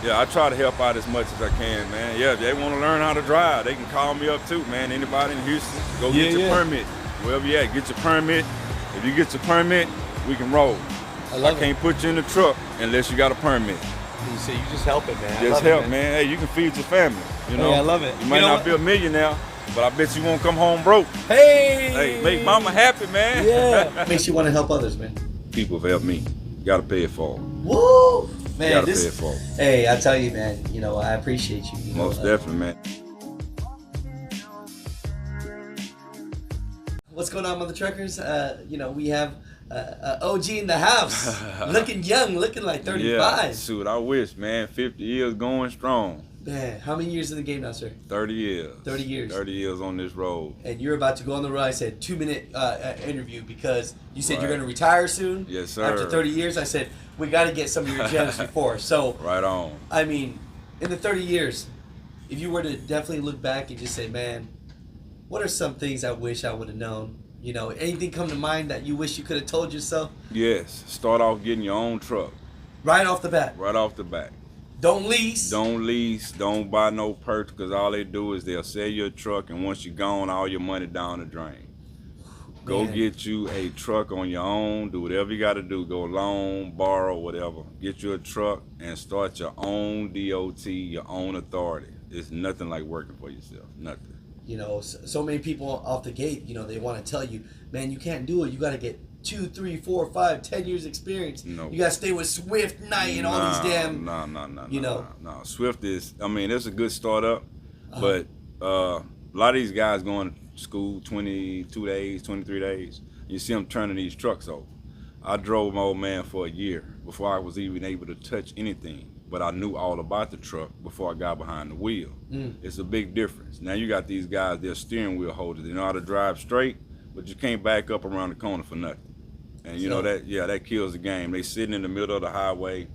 Yeah, I try to help out as much as I can, man. Yeah, if they want to learn how to drive, they can call me up too, man. Anybody in Houston, go Yeah, get your yeah. permit. Wherever you at, get your permit. If you get your permit, we can roll. I I love it. can't put you in the truck unless you got a permit. So you just help it, man. I Just love help, it, man. Hey, you can feed your family. You know, I love it. You might You know not what? be a millionaire, but I bet you won't come home broke. Hey! Hey, make mama happy, man. Yeah. Makes you want to help others, man. People have helped me. Gotta pay it forward. Woo! Man, Gotta this. pay it forward. Hey, I tell you, man. You know, I appreciate you. You know, Most definitely, man. What's going on with the truckers? You know, we have OG in the house, looking young, looking like 35. Yeah, shoot, I wish, man. 50 years going strong. Man, how many years in the game now, sir? 30 years. 30 years. 30 years on this road. And you're about to go on the road. I said 2-minute interview because you said you're Right. going to retire soon. Yes, sir. After 30 years, I said we got to get some of your gems before. So, Right on. I mean, in the 30 years, if you were to definitely look back and just say, man, what are some things I wish I would have known? You know, anything come to mind that you wish you could have told yourself Yes, start off getting your own truck right off the bat? right off the bat. Don't lease. Don't lease, don't buy no perks, because all they do is they'll sell your truck, and once you're gone, all your money down the drain. Go Man. get you a truck on your own. Do whatever you got to do. Go loan, borrow, whatever. Get you a truck and start your own DOT, your own authority. It's nothing like working for yourself. Nothing. You know, so many people off the gate, you know, they want to tell you, man, you can't do it. You got to get 2, 3, 4, 5, 10 years experience. No. You got to stay with Swift, Knight, and all these damn. No. Swift is, I mean, it's a good startup, but a lot of these guys going to school 22 days, 23 days. You see them turning these trucks over. I drove my old man for a year before I was even able to touch anything, but I knew all about the truck before I got behind the wheel. It's a big difference. Now you got these guys, they're steering wheel holders. They know how to drive straight, but you can't back up around the corner for nothing. And you know that kills the game. They sitting in the middle of the highway,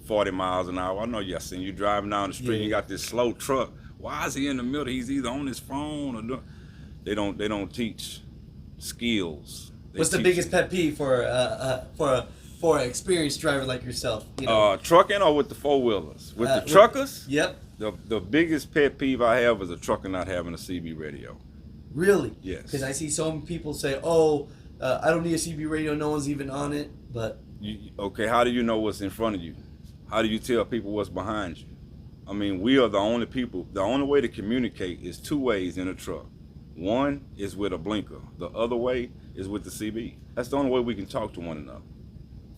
40 miles an hour. I know y'all seen you driving down the street. Yeah. You got this slow truck. Why is he in the middle? He's either on his phone or they don't teach skills. What's the biggest pet peeve for an experienced driver like yourself? You know? Trucking or with the four wheelers? With the With- truckers? Yep. The biggest pet peeve I have is a trucker not having a CB radio. Really? Yes. Because I see some people say, "Oh, I don't need a CB radio. No one's even on it." But Okay, how do you know what's in front of you? How do you tell people what's behind you? I mean, we are the only people. The only way to communicate is two ways in a truck. One is with a blinker. The other way is with the CB. That's the only way we can talk to one another.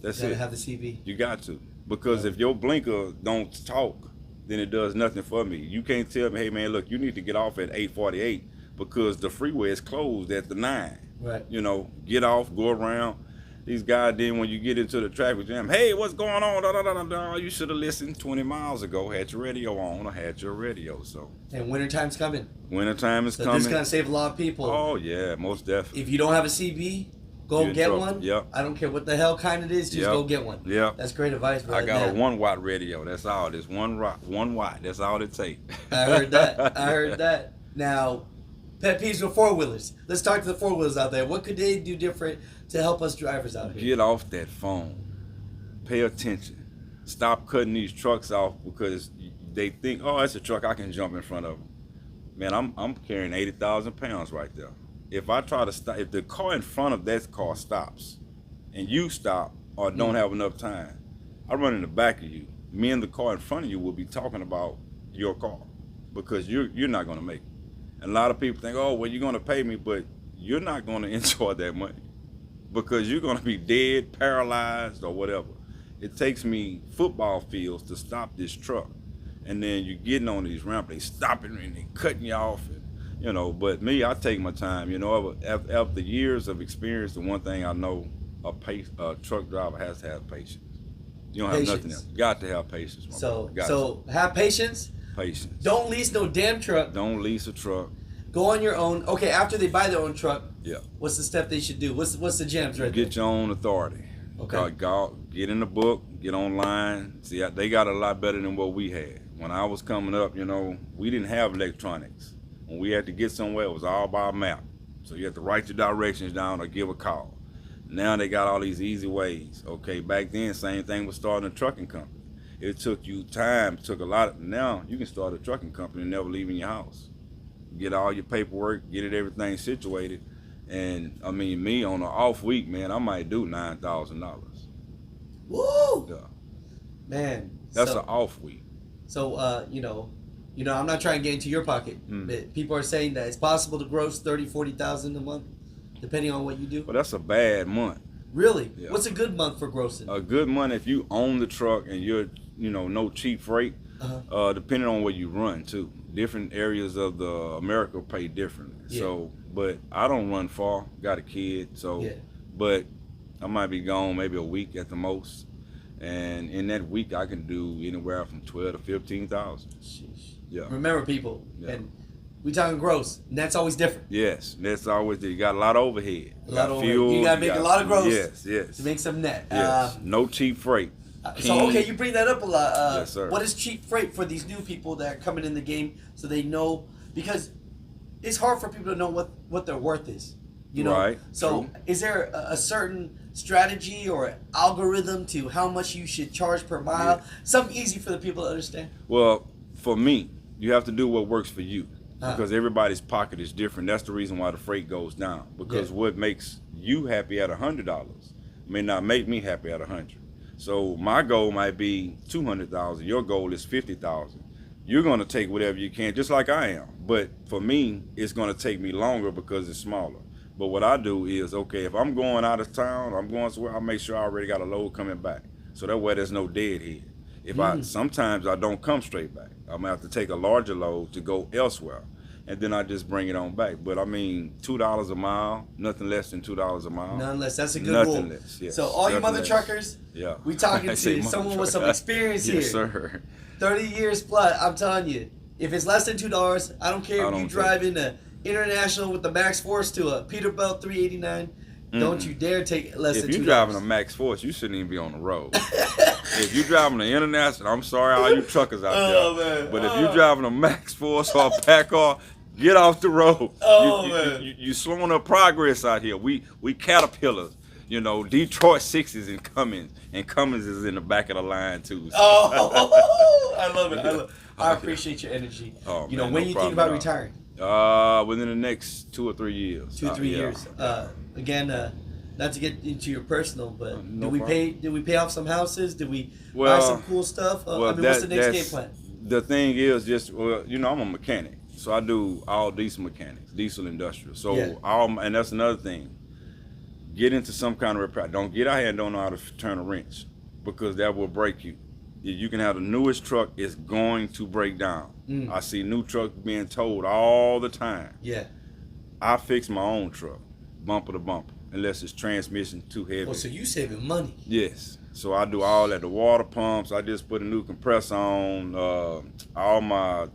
That's gotta it. have the CB. You got to. Because if your blinker don't talk, then it does nothing for me. You can't tell me, hey man, look, you need to get off at 8:48 because the freeway is closed at the 9. Right. You know, get off, go around. These guys then when you get into the traffic jam, hey, what's going on? Da, da, da, da, da. You should have listened 20 miles ago, had your radio on or had your radio. So And wintertime's coming. wintertime is So coming. this is gonna save a lot of people. Oh yeah, most definitely. If you don't have a CB, go You're in get trouble. one. Yep. I don't care what the hell kind it is, just Yep. go get one. Yep. That's great advice, brother. I got a Now, 1 watt radio. That's all. It's 1 watt. That's all it takes. I heard that. I heard that. Now, pet peeves with four wheelers. Let's talk to the four wheelers out there. What could they do different to help us drivers out here? Get off that phone. Pay attention. Stop cutting these trucks off because they think, oh, it's a truck, I can jump in front of them. Man, I'm carrying 80,000 pounds right there. If I try to stop, if the car in front of that car stops and you stop or don't have enough time, I run in the back of you. Me and the car in front of you will be talking about your car because you're not going to make it. And a lot of people think, oh, well, you're going to pay me, but you're not going to enjoy that money because you're going to be dead, paralyzed, or whatever. It takes me football fields to stop this truck. And then you're getting on these ramps, they stopping and they cutting you off. And, you know, but me, I take my time. You know, after years of experience, the one thing I know, a truck driver has to have patience. You don't have nothing Patience. else. You got to have patience, my brother. So have patience. Patience. Don't lease no damn truck. Don't lease a truck. Go on your own. Okay, after they buy their own truck, Yeah. what's the step they should do? What's the gems right Get your own authority. Okay. Get in the book, get online. See, they got a lot better than what we had. When I was coming up, you know, we didn't have electronics. When we had to get somewhere, it was all by a map. So you had to write your directions down or give a call. Now they got all these easy ways. Okay, back then, same thing was starting a trucking company. It took you time. It took a lot. Now you can start a trucking company and never leaving your house. Get all your paperwork, get it everything situated, and I mean, me on an off week, man, I might do $9,000. Woo! Yeah, Man. that's so, an off week. So, I'm not trying to get into your pocket, but people are saying that it's possible to gross 30, 40,000 a month, depending on what you do. But that's a bad month. Really? Yeah. What's a good month for grossing? A good month if you own the truck and you're, no cheap freight. Depending on where you run too. Different areas of the America pay differently. Yeah. So, but I don't run far. Got a kid, so. Yeah. But I might be gone maybe a week at the most, and in that week I can do anywhere from 12 to 15,000. Sheesh. Yeah. Remember, people, Yeah. and we talking gross, and that's always different. Yes, that's always you got a lot of overhead. A lot of overhead. fuel. You gotta make a lot of gross. Yes. To make some net. Yes. No cheap freight. So okay, you bring that up a lot. Yes, sir. What is cheap freight for these new people that are coming in the game, so they know, because it's hard for people to know what their worth is. Right. So True. is there a certain strategy or algorithm to how much you should charge per mile? Yeah. Something easy for the people to understand. Well, for me, you have to do what works for you Uh-huh. because everybody's pocket is different. That's the reason why the freight goes down, because Yeah. what makes you happy at $100 may not make me happy at 100. So my goal might be 200,000. Your goal is 50,000. You're gonna take whatever you can, just like I am. But for me, it's gonna take me longer because it's smaller. But what I do is, okay, if I'm going out of town, I'm going somewhere, I make sure I already got a load coming back. So that way there's no deadhead. If sometimes I don't come straight back. I'm gonna have to take a larger load to go elsewhere. And then I just bring it on back. But I mean, $2 a mile, nothing less than $2 a mile. None less. That's a good Nothing rule. less, yes. So all you Nothing mother less. truckers, Yeah. we talking I say to someone with some mother- experience here. Yes, sir. 30 years plus, I'm telling you, if it's less than $2, I don't care I if you don't drive in a International with the Max Force to a Peterbilt 389. Don't you dare take less If than $2. you're driving a Max Force, you shouldn't even be on the road. If you're driving an International, I'm sorry, all you truckers out Oh, there. man. But if you're driving a Max Force or a PACCAR, get off the road. Oh, you, man. You slowing up progress out here. We Caterpillars. Detroit 6s and Cummins is in the back of the line too. So. Oh, I love it. I appreciate your energy. Oh, when man, no you think problem about at all. retiring? Within the next 2 or 3 years. 2 or 3 yeah. years. Again, not to get into your personal, but No did we pay off some houses? Did we buy Well, some cool stuff? well, what's the next game plan? The thing is I'm a mechanic, so I do all diesel mechanics, diesel industrial. So Yeah. and that's another thing. Get into some kind of repair. Don't get out here and don't know how to turn a wrench, because that will break you. You can have the newest truck, it's going to break down. I see new trucks being told all the time. Yeah. I fix my own truck, bumper to bumper, unless it's transmission too heavy. Oh, so you saving money? Yes. So I do all that. The water pumps, I just put a new compressor on, all my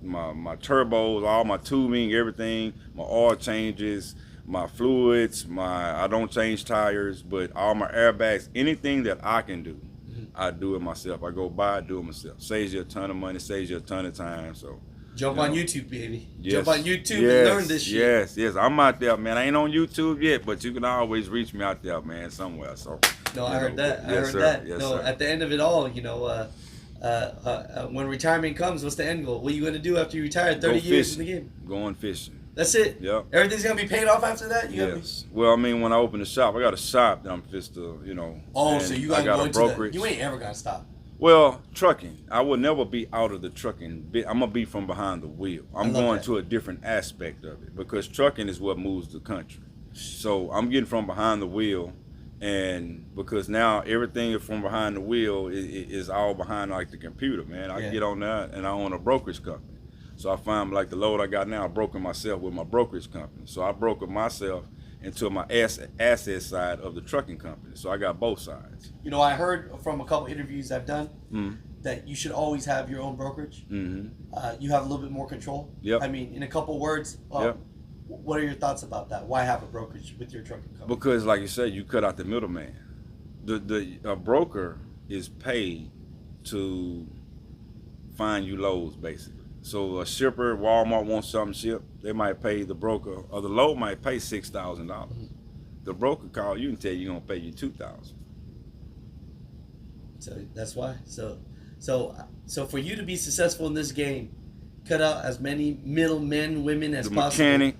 turbos, all my tubing, everything, my oil changes, my fluids, I don't change tires, but all my airbags, anything that I can do, I do it myself. I go buy it, do it myself. Saves you a ton of money, saves you a ton of time. So Jump on YouTube, baby. yes, Jump on YouTube yes, and learn this shit. Yes. I'm out there, man. I ain't on YouTube yet, but you can always reach me out there, man, somewhere. So No, I heard that. I yes, heard sir. that. Yes, No, sir. at the end of it all, when retirement comes, what's the end goal? What are you going to do after you retire? 30 years in the game. Going fishing. That's it. Yep. Everything's gonna be paid off after that. Yes. Well, I mean, when I open the shop, I got a shop that I'm just Oh, and so you I gotta got go a into brokerage. that. You ain't ever gonna stop. Well, trucking. I will never be out of the trucking bit. I'm gonna be from behind the wheel. I'm love going that. to a different aspect of it, because trucking is what moves the country. So I'm getting from behind the wheel, and because now everything from behind the wheel is all behind like the computer, man. I Yeah. can get on that, and I own a brokerage company. So I find like the load I got now, I broker myself with my brokerage company. So I broker myself into my asset side of the trucking company. So I got both sides. I heard from a couple interviews I've done that you should always have your own brokerage. Mm-hmm. You have a little bit more control. Yep. I mean, in a couple words, Yep. what are your thoughts about that? Why have a brokerage with your trucking company? Because, like you said, you cut out the middleman. A broker is paid to find you loads, basically. So a shipper, Walmart wants something shipped, they might pay the broker, or the load might pay $6,000. The broker call you and tell you gonna pay you $2,000. So that's why. So So for you to be successful in this game, cut out as many middlemen, women as The possible. mechanic,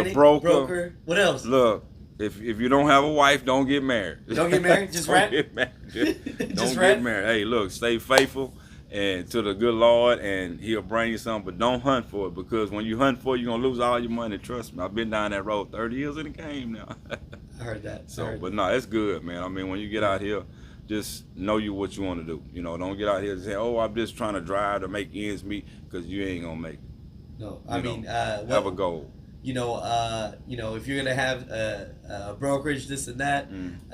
the broker. What else? Look, if you don't have a wife, don't get married. Don't get married. Just don't rent. Get married. Just Don't rent? get married. Hey, look, stay faithful and to the good Lord, and He'll bring you something. But don't hunt for it, because when you hunt for it, you're gonna lose all your money. Trust me, I've been down that road 30 years in the game now. I heard that. So, but no, it's good, man. I mean, when you get out here, just know what you want to do. You know, don't get out here and say, "Oh, I'm just trying to drive to make ends meet," because you ain't gonna make it. No, You I know, mean, have a goal. you know, if you're gonna have a brokerage, this and that,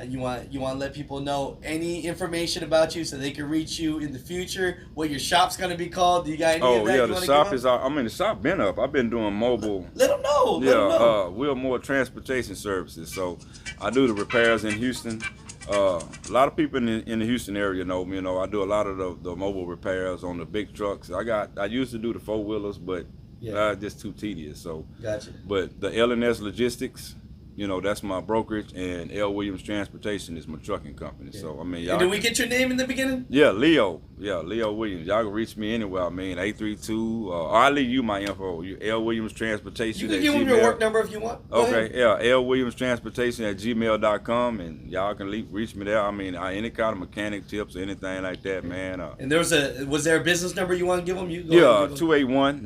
you want to let people know any information about you so they can reach you in the future. What your shop's gonna be called? Do you got any Oh of that? yeah, you the wanna shop give is out. I mean, the shop been up. I've been doing mobile. Let them know. Let them Yeah, know. we're more transportation services. So I do the repairs in Houston. A lot of people in the Houston area know me. You know, I do a lot of the mobile repairs on the big trucks. I used to do the 4-wheelers, but just too tedious. So, Gotcha. but the LNS Logistics, you know, that's my brokerage, and L. Williams Transportation is my trucking company. So I mean, y'all. And did we get your name in the beginning? Yeah, Leo. Yeah, Leo Williams. Y'all can reach me anywhere. I mean, 832. I'll leave you my info. L. Williams Transportation. You can at give them your Gmail. work number if you want. Go ahead. Okay, yeah, L. Williams Transportation at gmail.com, and y'all can reach me there. I mean, any kind of mechanic tips or anything like that, man. And was there a business number you want to give them? You go Yeah, ahead and give them.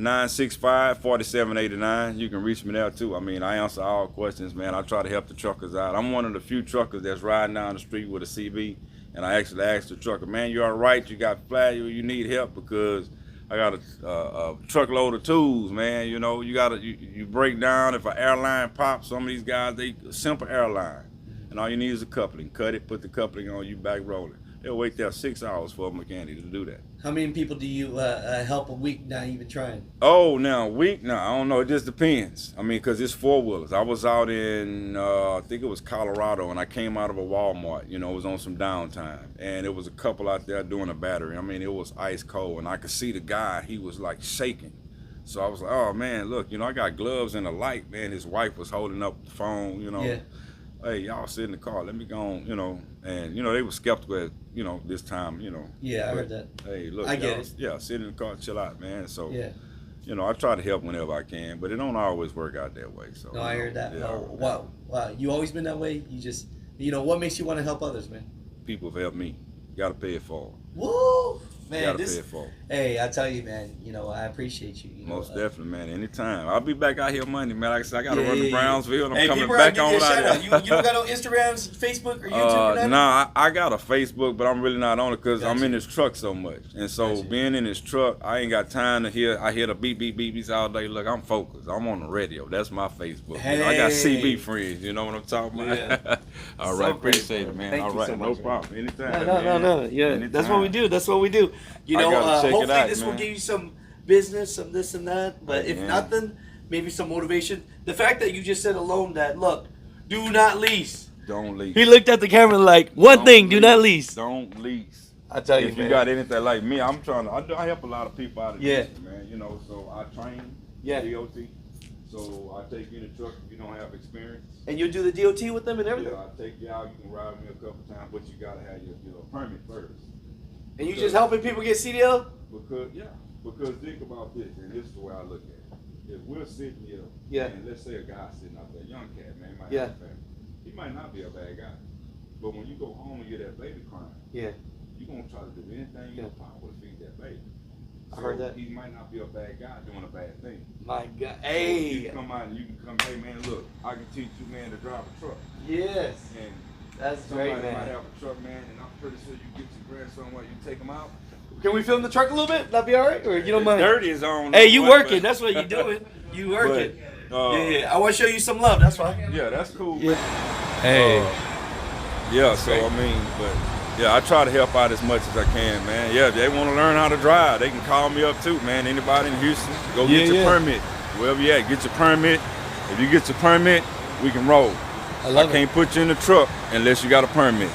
281-965-4789. You can reach me there too. I mean, I answer all questions, man. I try to help the truckers out. I'm one of the few truckers that's riding down the street with a CB, and I actually asked the trucker, man, you all right? You got flat? You need help? Because I got a truckload of tools, man. You know, you break down. If an airline pops, some of these guys, they simple airline, and all you need is a coupling. Cut it, put the coupling on, you back rolling. They'll wait there 6 hours for a mechanic to do that. How many people do you help a week? Not even trying. Oh, now a week? No, I don't know. It just depends. I mean, because it's 4-wheelers. I was out in, I think it was Colorado, and I came out of a Walmart. You know, it was on some downtime, and it was a couple out there doing a battery. I mean, it was ice cold, and I could see the guy. He was like shaking. So I was like, oh man, look, you know, I got gloves and a light. Man, his wife was holding up the phone. You know. Yeah. Hey, y'all sit in the car. Let me go on, you know. And, you know, they were skeptical at, you know, this time, you know. Yeah, I heard that. Hey, look, I get it. Yeah, sit in the car, chill out, man. So, Yeah. you know, I try to help whenever I can, but it don't always work out that way. So, No, I heard that. Yeah, No, wow. You always been that way? You just, what makes you want to help others, man? people have helped me. You got to pay it forward. Woo! You Man, got to pay it forward. hey, I tell you, man, I appreciate you. Most definitely, man. Anytime. I'll be back out here Monday, man. Like I said, I got to Yeah, run yeah, to yeah. Brownsville. I'm Hey, coming people back give on you a shout out out. there. You don't got no Instagram, Facebook, or YouTube or nothing? Nah, I got a Facebook, but I'm really not on it because I'm Gotcha. in this truck so much. And so Gotcha. being in this truck, I ain't got time to hear. I hear the beep, beep, beeps all day. Look, I'm focused. I'm on the radio. That's my Facebook. You know, I got Hey. CB friends. You know what I'm talking about? Yeah. All So right, great, appreciate bro. it, man. Thank All you right, so no much, man. problem. Anytime. No. Yeah, Anytime. that's what we do. That's what we do. I gotta check it Hopefully out, this will man. give you some business, some this and that. But if Yeah. nothing, maybe some motivation. The fact that you just said alone that, look, do not lease. Don't lease. He looked at the camera like, one Don't thing, do not lease. Don't lease. I tell you, If you man. got anything like me, I'm trying to. I help a lot of people out of Yeah. this, man. You know, so I train Yeah. DOT. So I take you in the truck if you don't have experience. And you do the DOT with them and everything? Yeah, I take you out. You can ride with me a couple times, but you gotta have your permit first. And you just helping people get CDL? Because think about this, and this is the way I look at it. If we're sitting here, Yeah. and let's say a guy sitting out there, young cat, man, might Yeah. have a family. He might not be a bad guy, but when you go home and you're that baby crying, Yeah. you're gonna try to do anything in your power to feed that baby. I heard that. He might not be a bad guy doing a bad thing. My God. So Hey. you come out and you can come, hey man, look, I can teach you, man, to drive a truck. Yes. And That's somebody great, might man. have a truck, man, and I'm pretty sure you get your grandson while you take him out. Can we film the truck a little bit? That'd be all right? Or you don't mind? Dirty is on. Hey, you but- working. That's what you doing. You working. Yeah. I want to show you some love. That's fine. Yeah, that's cool. Yeah. Man. Yeah, so I mean, but yeah, I try to help out as much as I can, man. Yeah, if they want to learn how to drive, they can call me up too, man. Anybody in Houston, go get your permit. Wherever you at, get your permit. If you get your permit, we can roll. I can't put you in the truck unless you got a permit.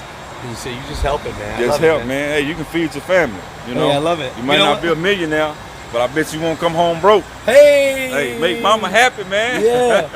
You say you just helping, man. Just help, man. Hey, you can feed your family. You know, I love it. You might You know not what? be a millionaire, but I bet you won't come home broke. Hey. Hey, make mama happy, man. Yeah.